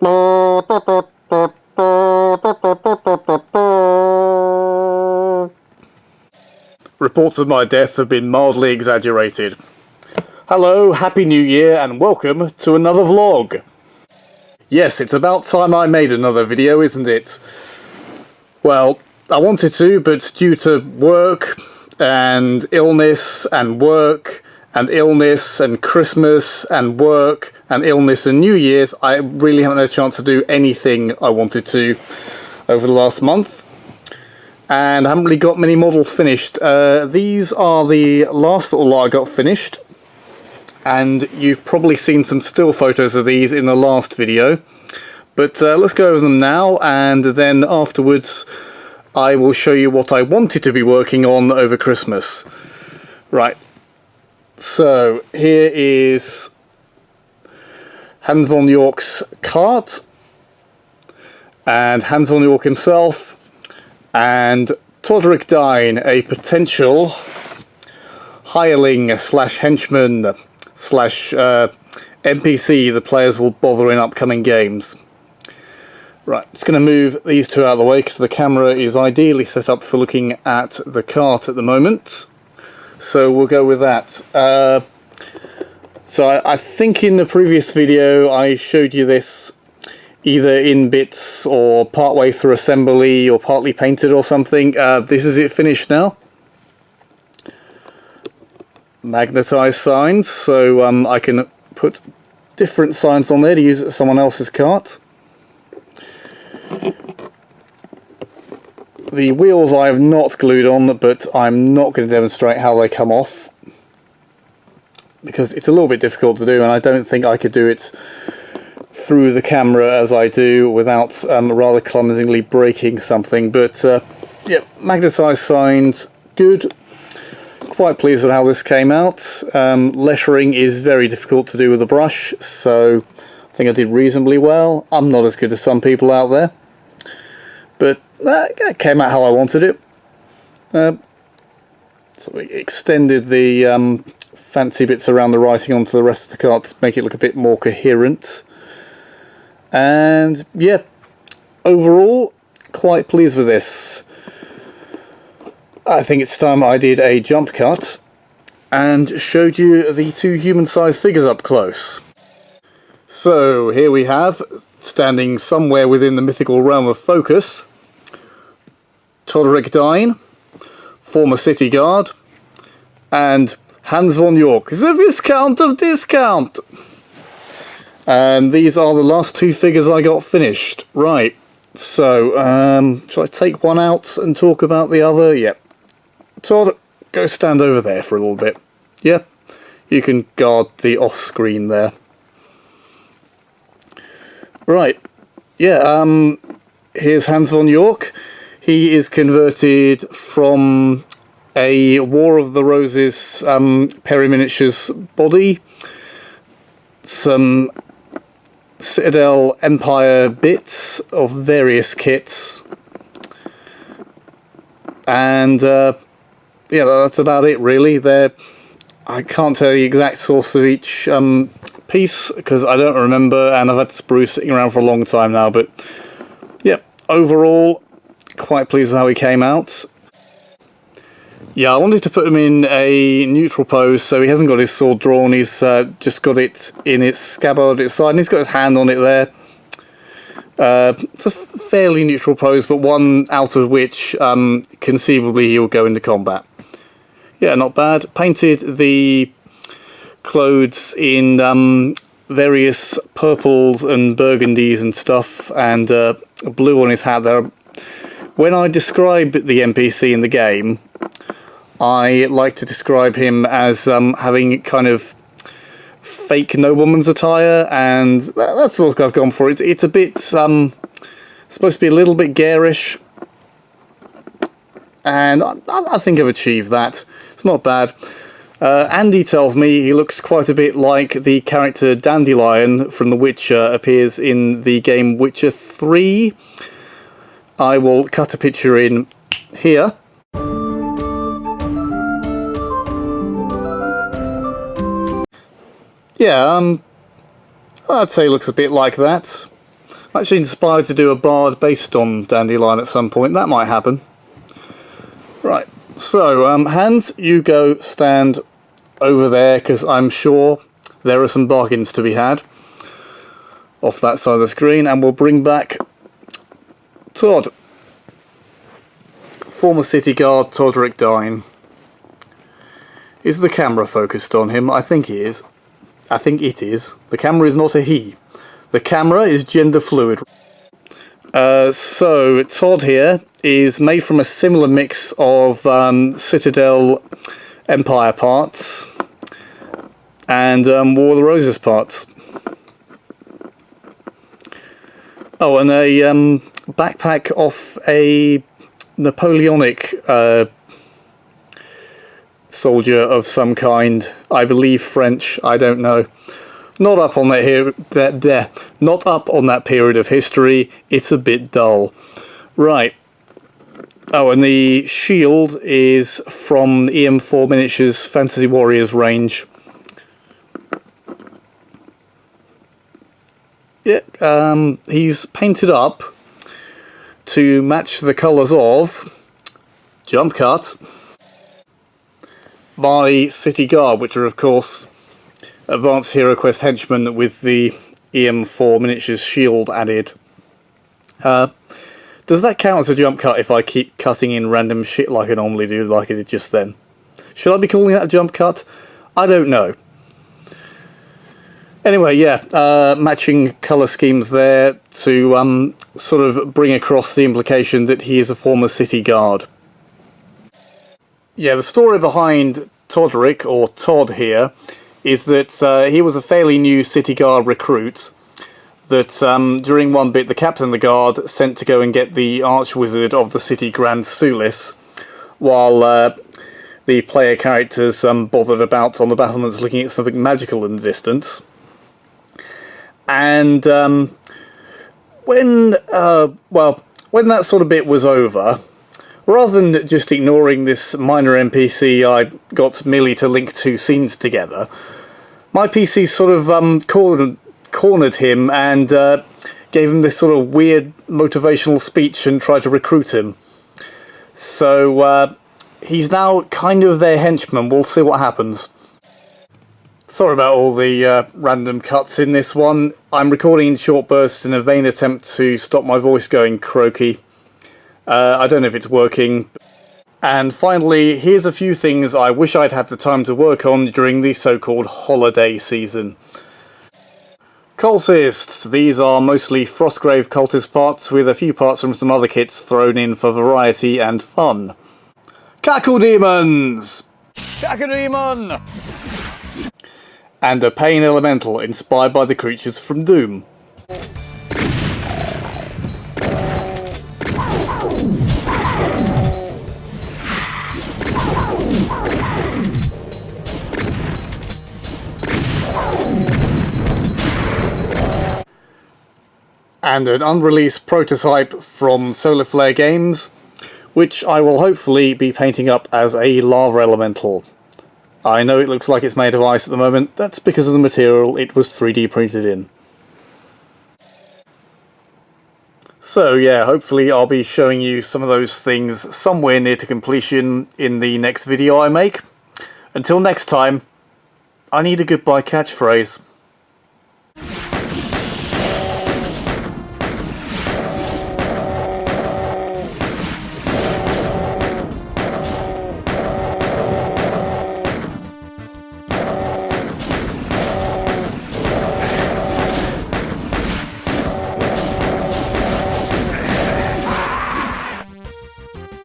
Reports of my death have been mildly exaggerated. Hello, Happy New Year, and welcome to another vlog. Yes, it's about time I made another video, isn't it? Well, I wanted to, but due to work, and illness, and work, and illness, and Christmas, and work, and illness, and New Year's, I really haven't had a chance to do anything I wanted to over the last month. And I haven't really got many models finished. These are the last little lot I got finished. And you've probably seen some still photos of these in the last video. But let's go over them now, and then afterwards I will show you what I wanted to be working on over Christmas. Right, so here is Hans von York's cart, and Hans von York himself, and Todrick Dine, a potential hireling slash henchman slash NPC the players will bother in upcoming games. Right, just going to move these two out of the way because the camera is ideally set up for looking at the cart at the moment. So we'll go with that. So I think in the previous video I showed you this either in bits or partway through assembly or partly painted or something. This is it finished now. Magnetized signs, so I can put different signs on there to use at someone else's cart. The wheels I have not glued on, but I'm not going to demonstrate how they come off because it's a little bit difficult to do, and I don't think I could do it through the camera as I do without rather clumsily breaking something. But yeah, magnetized signs, good. Quite pleased with how this came out. Lettering is very difficult to do with a brush, so I think I did reasonably well. I'm not as good as some people out there, but it came out how I wanted it. So we extended the fancy bits around the writing onto the rest of the cart to make it look a bit more coherent. And yeah, overall, quite pleased with this. I think it's time I did a jump cut and showed you the two human-sized figures up close. So here we have, standing somewhere within the mythical realm of focus, Todrick Dine, former city guard, and Hans von York, the Viscount of Discount. And these are the last two figures I got finished. Right, so shall I take one out and talk about the other? Yep. Todd, go stand over there for a little bit. Yep, you can guard the off-screen there. Right, yeah, here's Hans von York. He is converted from a War of the Roses Perry Miniatures body, some Citadel Empire bits of various kits, and yeah, that's about it really. I can't tell the exact source of each piece because I don't remember, and I've had the sprue sitting around for a long time now, but yeah, overall quite pleased with how he came out. Yeah, I wanted to put him in a neutral pose, so he hasn't got his sword drawn, he's just got it in its scabbard at its side, and he's got his hand on it there. It's a fairly neutral pose, but one out of which conceivably he'll go into combat. Yeah, not bad. Painted the clothes in various purples and burgundies and stuff, and blue on his hat there. When I describe the NPC in the game, I like to describe him as having kind of fake nobleman's attire, and that's the look I've gone for. It's a bit supposed to be a little bit garish, and I think I've achieved that. It's not bad. Andy tells me he looks quite a bit like the character Dandelion from The Witcher appears in the game Witcher 3. I will cut a picture in here. Yeah, I'd say it looks a bit like that. I'm actually inspired to do a bard based on Dandelion at some point. That might happen. Right, so Hans, you go stand over there, because I'm sure there are some bargains to be had off that side of the screen, and we'll bring back Todd. Former city guard Todrick Dine. Is the camera focused on him? I think he is. I think it is. The camera is not a he. The camera is gender fluid. So Todd here is made from a similar mix of Citadel Empire parts and War of the Roses parts. Oh, and a backpack off a Napoleonic soldier of some kind. I believe French. I don't know. Not up on that here. Not up on that period of history. It's a bit dull. Right. Oh, and the shield is from EM4 Miniatures Fantasy Warriors range. Yeah, he's painted up to match the colours of Jump Cut by City Guard, which are of course Advanced Hero Quest henchmen with the EM4 Miniatures shield added. Does that count as a jump cut if I keep cutting in random shit like I normally do, like I did just then? Should I be calling that a jump cut? I don't know. Anyway, yeah, matching colour schemes there to sort of bring across the implication that he is a former city guard. Yeah, the story behind Todrick, or Todd here, is that he was a fairly new city guard recruit that during one bit the captain of the guard sent to go and get the archwizard of the city Grand Sulis, while the player characters bothered about on the battlements looking at something magical in the distance. And when that sort of bit was over, rather than just ignoring this minor NPC I got merely to link two scenes together, my PC sort of cornered him and gave him this sort of weird motivational speech and tried to recruit him. So he's now kind of their henchman. We'll see what happens. Sorry about all the random cuts in this one. I'm recording in short bursts in a vain attempt to stop my voice going croaky. I don't know if it's working. And finally, here's a few things I wish I'd had the time to work on during the so-called holiday season. Cultists. These are mostly Frostgrave cultist parts with a few parts from some other kits thrown in for variety and fun. Cackle Demons! Cackle Demon! And a Pain Elemental inspired by the creatures from Doom. And an unreleased prototype from Solar Flare Games, which I will hopefully be painting up as a Lava Elemental. I know it looks like it's made of ice at the moment. That's because of the material it was 3D printed in. So yeah, hopefully I'll be showing you some of those things somewhere near to completion in the next video I make. Until next time, I need a goodbye catchphrase.